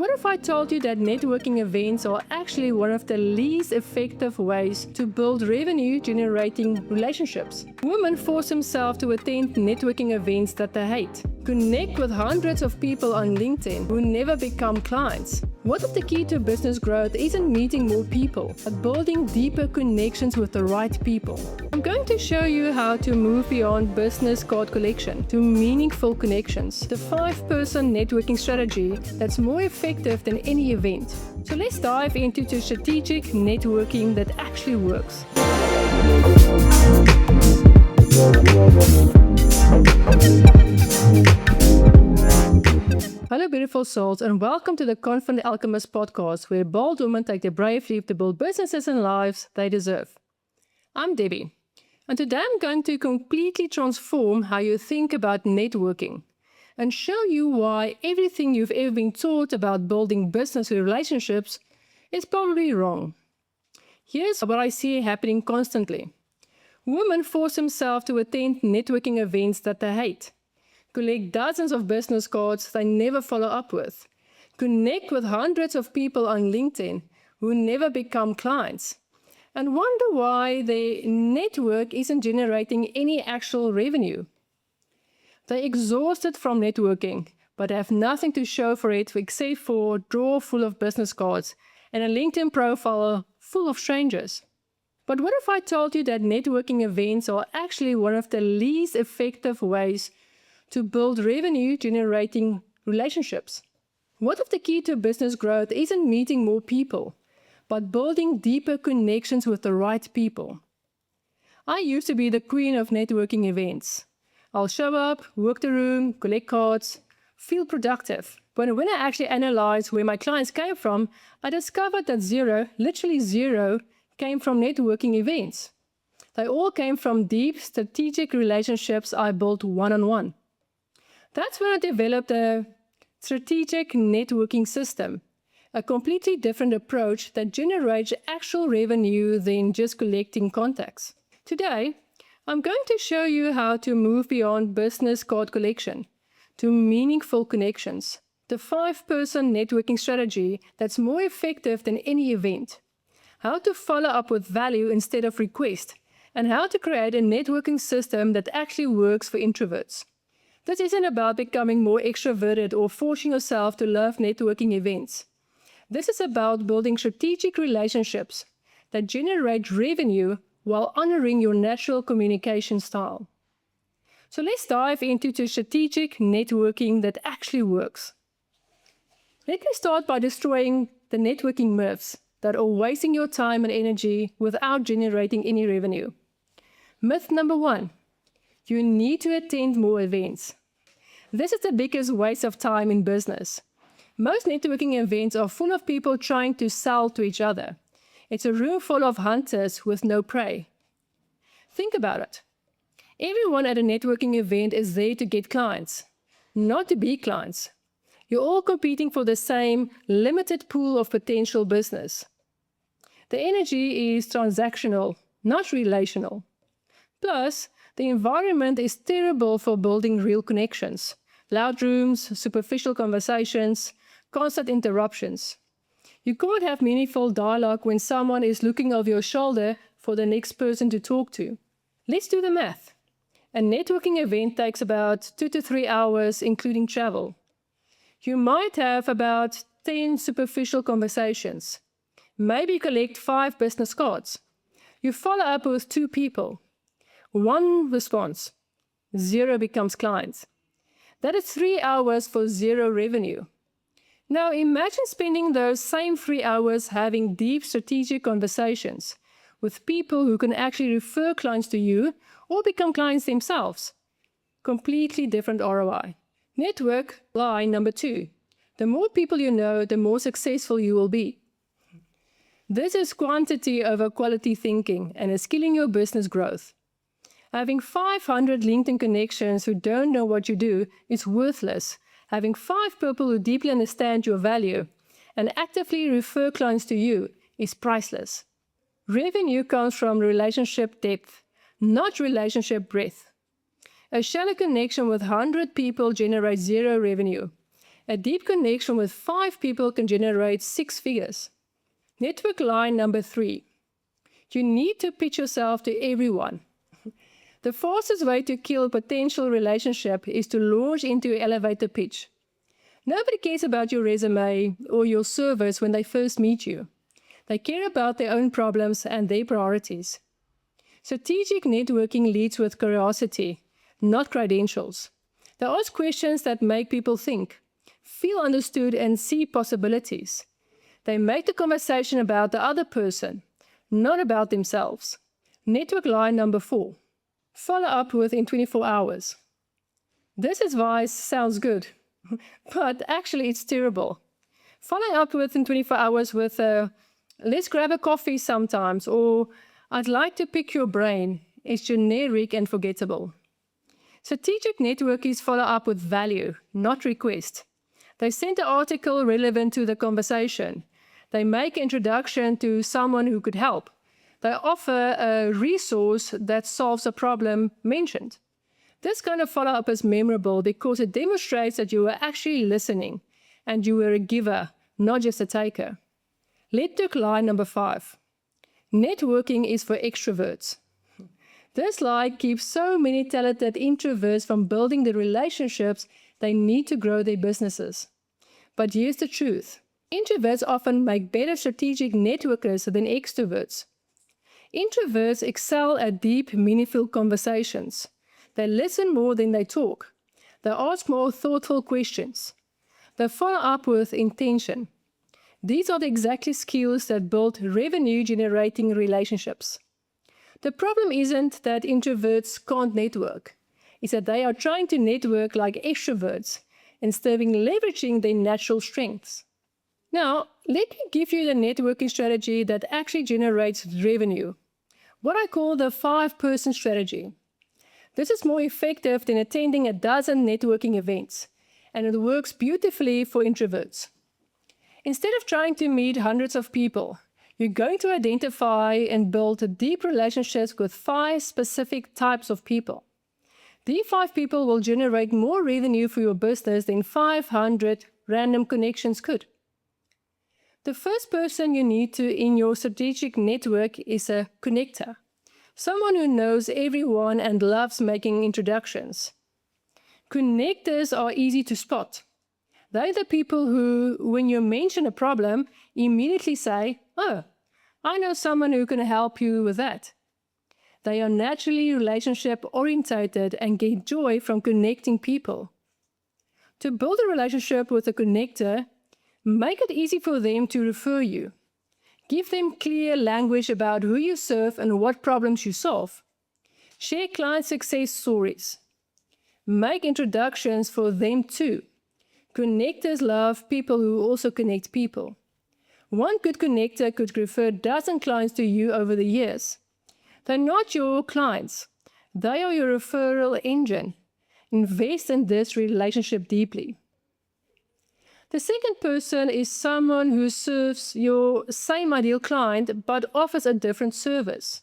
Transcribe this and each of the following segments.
But what if I told you that networking events are actually one of the least effective ways to build revenue-generating relationships? Women force themselves to attend networking events that they hate. Connect with hundreds of people on LinkedIn who never become clients. What if the key to business growth isn't meeting more people, but building deeper connections with the right people? I'm going to show you how to move beyond business card collection to meaningful connections. The 5-person networking strategy that's more effective than any event. So let's dive into the strategic networking that actually works. Hello beautiful souls, and welcome to the Confident Alchemist podcast, where bold women take the brave leap to build businesses and lives they deserve. I'm Debbie, and today I'm going to completely transform how you think about networking and show you why everything you've ever been taught about building business relationships is probably wrong. Here's what I see happening constantly. Women force themselves to attend networking events that they hate. Collect dozens of business cards they never follow up with. Connect with hundreds of people on LinkedIn who never become clients. And wonder why their network isn't generating any actual revenue. They're exhausted from networking, but have nothing to show for it except for a drawer full of business cards and a LinkedIn profile full of strangers. But what if I told you that networking events are actually one of the least effective ways to build revenue-generating relationships? What if the key to business growth isn't meeting more people, but building deeper connections with the right people? I used to be the queen of networking events. I'll show up, work the room, collect cards, feel productive. But when I actually analyzed where my clients came from, I discovered that literally zero, came from networking events. They all came from deep strategic relationships I built one-on-one. That's when I developed a strategic networking system, a completely different approach that generates actual revenue than just collecting contacts. Today, I'm going to show you how to move beyond business card collection to meaningful connections, the 5-person networking strategy that's more effective than any event, how to follow up with value instead of request, and how to create a networking system that actually works for introverts. This isn't about becoming more extroverted or forcing yourself to love networking events. This is about building strategic relationships that generate revenue while honoring your natural communication style. So let's dive into the strategic networking that actually works. Let me start by destroying the networking myths that are wasting your time and energy without generating any revenue. Myth number 1. You need to attend more events. This is the biggest waste of time in business. Most networking events are full of people trying to sell to each other. It's a room full of hunters with no prey. Think about it. Everyone at a networking event is there to get clients, not to be clients. You're all competing for the same limited pool of potential business. The energy is transactional, not relational. Plus, the environment is terrible for building real connections. Loud rooms, superficial conversations, constant interruptions. You can't have meaningful dialogue when someone is looking over your shoulder for the next person to talk to. Let's do the math. A networking event takes about 2 to 3 hours, including travel. You might have about 10 superficial conversations. Maybe collect 5 business cards. You follow up with 2 people. 1 response. 0 becomes clients. That is 3 hours for 0 revenue. Now imagine spending those same 3 hours having deep strategic conversations with people who can actually refer clients to you or become clients themselves. Completely different ROI. Network lie number 2. The more people you know, the more successful you will be. This is quantity over quality thinking and is killing your business growth. Having 500 LinkedIn connections who don't know what you do is worthless. Having 5 people who deeply understand your value and actively refer clients to you is priceless. Revenue comes from relationship depth, not relationship breadth. A shallow connection with 100 people generates 0 revenue. A deep connection with 5 people can generate 6 figures. Network line number 3. You need to pitch yourself to everyone. The fastest way to kill a potential relationship is to launch into your elevator pitch. Nobody cares about your resume or your service when they first meet you. They care about their own problems and their priorities. Strategic networking leads with curiosity, not credentials. They ask questions that make people think, feel understood, and see possibilities. They make the conversation about the other person, not about themselves. Network line number 4. Follow up within 24 hours. This advice sounds good, but actually it's terrible. Following up within 24 hours with let's grab a coffee sometimes, or I'd like to pick your brain, is generic and forgettable. Strategic networkers follow up with value, not request. They send an article relevant to the conversation. They make an introduction to someone who could help. They offer a resource that solves a problem mentioned. This kind of follow-up is memorable because it demonstrates that you were actually listening and you were a giver, not just a taker. Network line number 5. Networking is for extroverts. This lie keeps so many talented introverts from building the relationships they need to grow their businesses. But here's the truth. Introverts often make better strategic networkers than extroverts. Introverts excel at deep, meaningful conversations. They listen more than they talk. They ask more thoughtful questions. They follow up with intention. These are the exact skills that build revenue-generating relationships. The problem isn't that introverts can't network. It's that they are trying to network like extroverts instead of leveraging their natural strengths. Now, let me give you the networking strategy that actually generates revenue, what I call the 5-person strategy. This is more effective than attending a dozen networking events, and it works beautifully for introverts. Instead of trying to meet hundreds of people, you're going to identify and build deep relationships with 5 specific types of people. These 5 people will generate more revenue for your business than 500 random connections could. The first person you need in your strategic network is a connector, someone who knows everyone and loves making introductions. Connectors are easy to spot. They're the people who, when you mention a problem, immediately say, "Oh, I know someone who can help you with that." They are naturally relationship-oriented and get joy from connecting people. To build a relationship with a connector, make it easy for them to refer you. Give them clear language about who you serve and what problems you solve. Share client success stories. Make introductions for them too. Connectors love people who also connect people. One good connector could refer a dozen clients to you over the years. They're not your clients. They are your referral engine. Invest in this relationship deeply. The second person is someone who serves your same ideal client but offers a different service.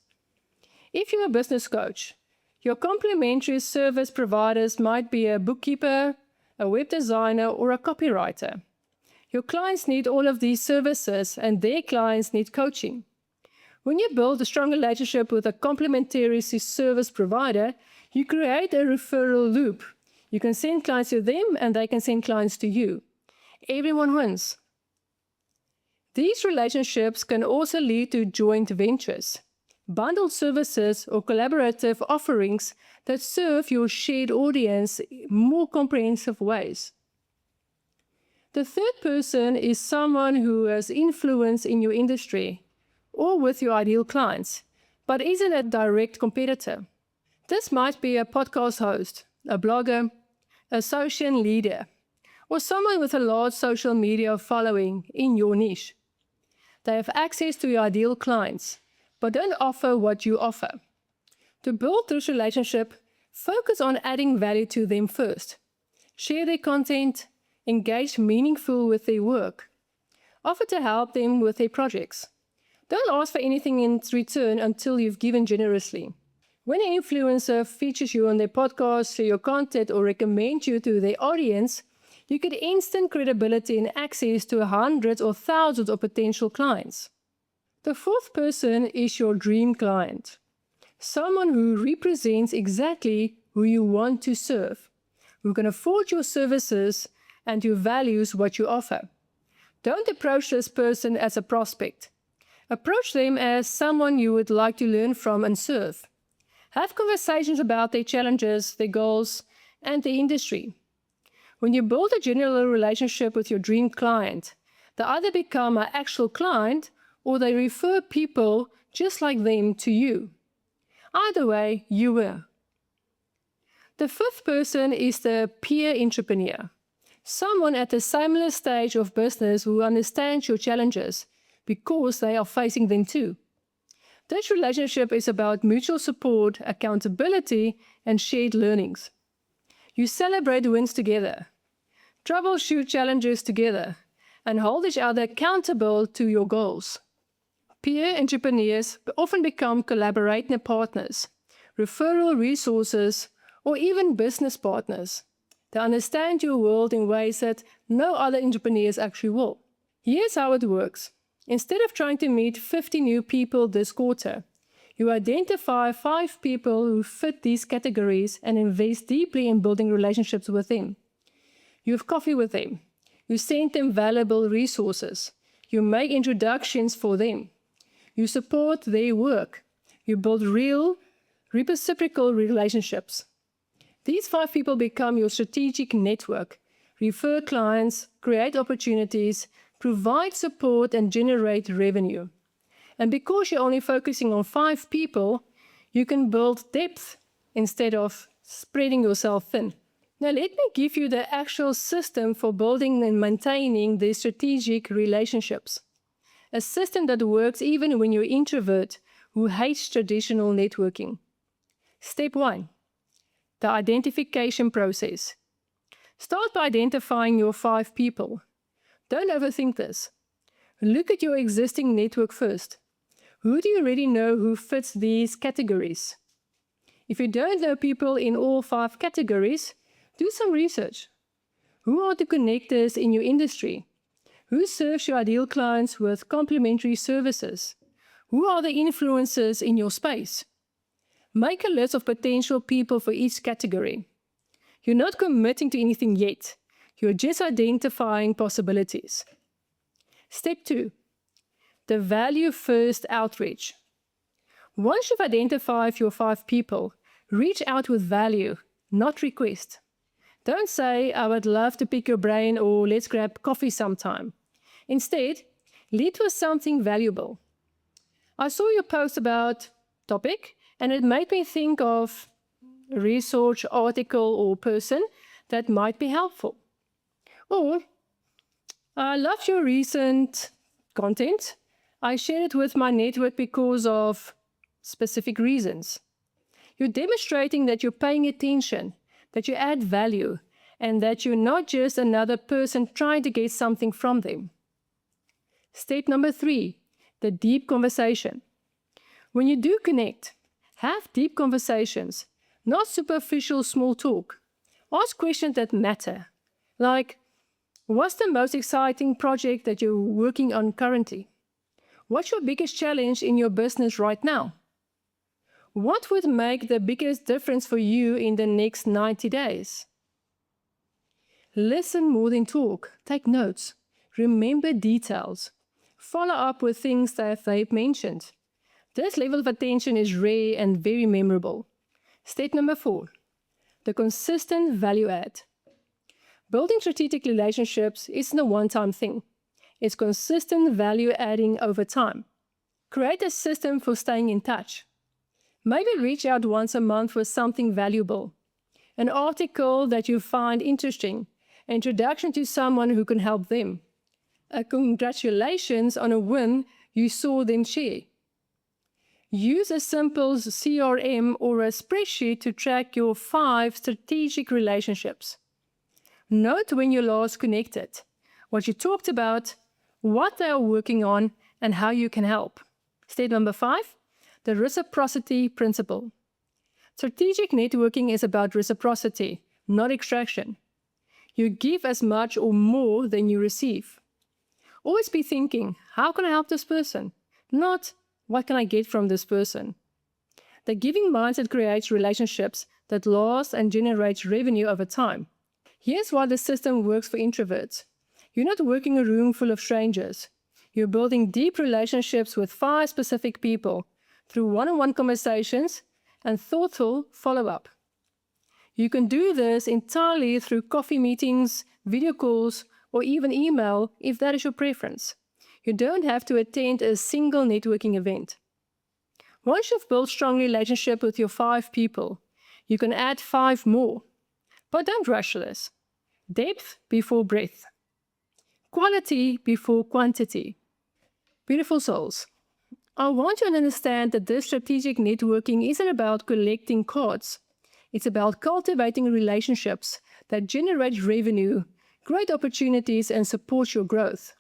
If you're a business coach, your complementary service providers might be a bookkeeper, a web designer, or a copywriter. Your clients need all of these services, and their clients need coaching. When you build a strong relationship with a complementary service provider, you create a referral loop. You can send clients to them, and they can send clients to you. Everyone wins. These relationships can also lead to joint ventures, bundled services, or collaborative offerings that serve your shared audience in more comprehensive ways. The third person is someone who has influence in your industry or with your ideal clients, but isn't a direct competitor. This might be a podcast host, a blogger, a social leader, or someone with a large social media following in your niche. They have access to your ideal clients, but don't offer what you offer. To build this relationship, focus on adding value to them first. Share their content, engage meaningful with their work. Offer to help them with their projects. Don't ask for anything in return until you've given generously. When an influencer features you on their podcast, share your content, or recommend you to their audience, You get instant credibility and access to hundreds or thousands of potential clients. The fourth person is your dream client, someone who represents exactly who you want to serve, who can afford your services and who values what you offer. Don't approach this person as a prospect. Approach them as someone you would like to learn from and serve. Have conversations about their challenges, their goals, and the industry. When you build a genuine relationship with your dream client, they either become an actual client or they refer people just like them to you. Either way, you win. The fifth person is the peer entrepreneur, someone at a similar stage of business who understands your challenges because they are facing them too. This relationship is about mutual support, accountability, and shared learnings. You celebrate wins together, troubleshoot challenges together, and hold each other accountable to your goals. Peer entrepreneurs often become collaborating partners, referral resources, or even business partners. They understand your world in ways that no other entrepreneurs actually will. Here's how it works. Instead of trying to meet 50 new people this quarter, you identify 5 people who fit these categories and invest deeply in building relationships with them. You have coffee with them. You send them valuable resources. You make introductions for them. You support their work. You build real, reciprocal relationships. These 5 people become your strategic network, refer clients, create opportunities, provide support, and generate revenue. And because you're only focusing on 5 people, you can build depth instead of spreading yourself thin. Now let me give you the actual system for building and maintaining these strategic relationships. A system that works even when you're an introvert who hates traditional networking. Step 1. The identification process. Start by identifying your 5 people. Don't overthink this. Look at your existing network first. Who do you already know who fits these categories? If you don't know people in all 5 categories, do some research. Who are the connectors in your industry? Who serves your ideal clients with complementary services? Who are the influencers in your space? Make a list of potential people for each category. You're not committing to anything yet. You're just identifying possibilities. Step 2. The value-first outreach. Once you've identified your 5 people, reach out with value, not request. Don't say, I would love to pick your brain or let's grab coffee sometime. Instead, lead with something valuable. I saw your post about topic, and it made me think of a research article or person that might be helpful. Or, I loved your recent content. I shared it with my network because of specific reasons. You're demonstrating that you're paying attention, that you add value, and that you're not just another person trying to get something from them. Step number 3, the deep conversation. When you do connect, have deep conversations, not superficial small talk. Ask questions that matter, like, what's the most exciting project that you're working on currently? What's your biggest challenge in your business right now? What would make the biggest difference for you in the next 90 days? Listen more than talk. Take notes. Remember details. Follow up with things that they've mentioned. This level of attention is rare and very memorable. Step number 4, the consistent value add. Building strategic relationships isn't a one-time thing. It's consistent value adding over time. Create a system for staying in touch. Maybe reach out once a month with something valuable. An article that you find interesting. An introduction to someone who can help them. A congratulations on a win you saw them share. Use a simple CRM or a spreadsheet to track your 5 strategic relationships. Note when you last connected, what you talked about, what they are working on, and how you can help. Step number 5, the reciprocity principle. Strategic networking is about reciprocity, not extraction. You give as much or more than you receive. Always be thinking, how can I help this person? Not, what can I get from this person? The giving mindset creates relationships that last and generates revenue over time. Here's why the system works for introverts. You're not working a room full of strangers. You're building deep relationships with 5 specific people through one-on-one conversations and thoughtful follow-up. You can do this entirely through coffee meetings, video calls, or even email if that is your preference. You don't have to attend a single networking event. Once you've built strong relationship with your 5 people, you can add 5 more. But don't rush this. Depth before breadth. Quality before quantity. Beautiful souls, I want you to understand that this strategic networking isn't about collecting cards. It's about cultivating relationships that generate revenue, great opportunities, and support your growth.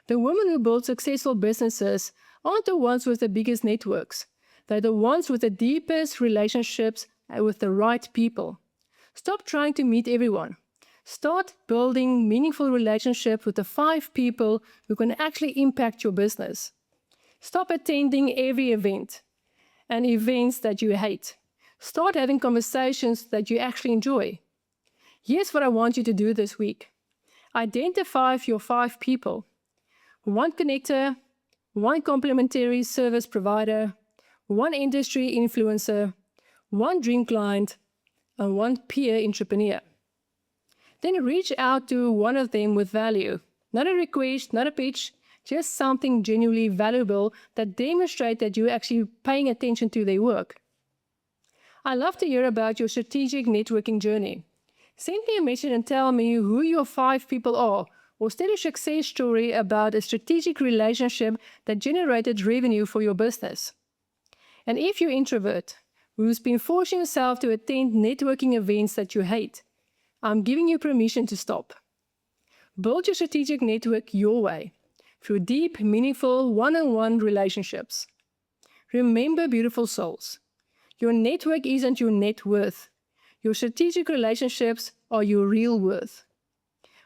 The women who build successful businesses aren't the ones with the biggest networks. They're the ones with the deepest relationships with the right people. Stop trying to meet everyone. Start building meaningful relationships with the 5 people who can actually impact your business. Stop attending every event and events that you hate. Start having conversations that you actually enjoy. Here's what I want you to do this week. Identify your 5 people. 1 connector, 1 complementary service provider, 1 industry influencer, 1 dream client, and 1 peer entrepreneur. Then reach out to one of them with value. Not a request, not a pitch, just something genuinely valuable that demonstrates that you're actually paying attention to their work. I'd love to hear about your strategic networking journey. Send me a message and tell me who your 5 people are, or tell a success story about a strategic relationship that generated revenue for your business. And if you're an introvert who's been forcing yourself to attend networking events that you hate, I'm giving you permission to stop. Build your strategic network your way, through deep, meaningful, one-on-one relationships. Remember, beautiful souls, your network isn't your net worth. Your strategic relationships are your real worth.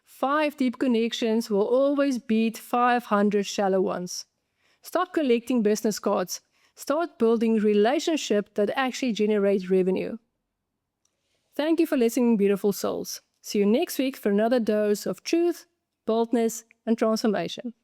5 deep connections will always beat 500 shallow ones. Stop collecting business cards. Start building relationships that actually generate revenue. Thank you for listening, beautiful souls. See you next week for another dose of truth, boldness, and transformation.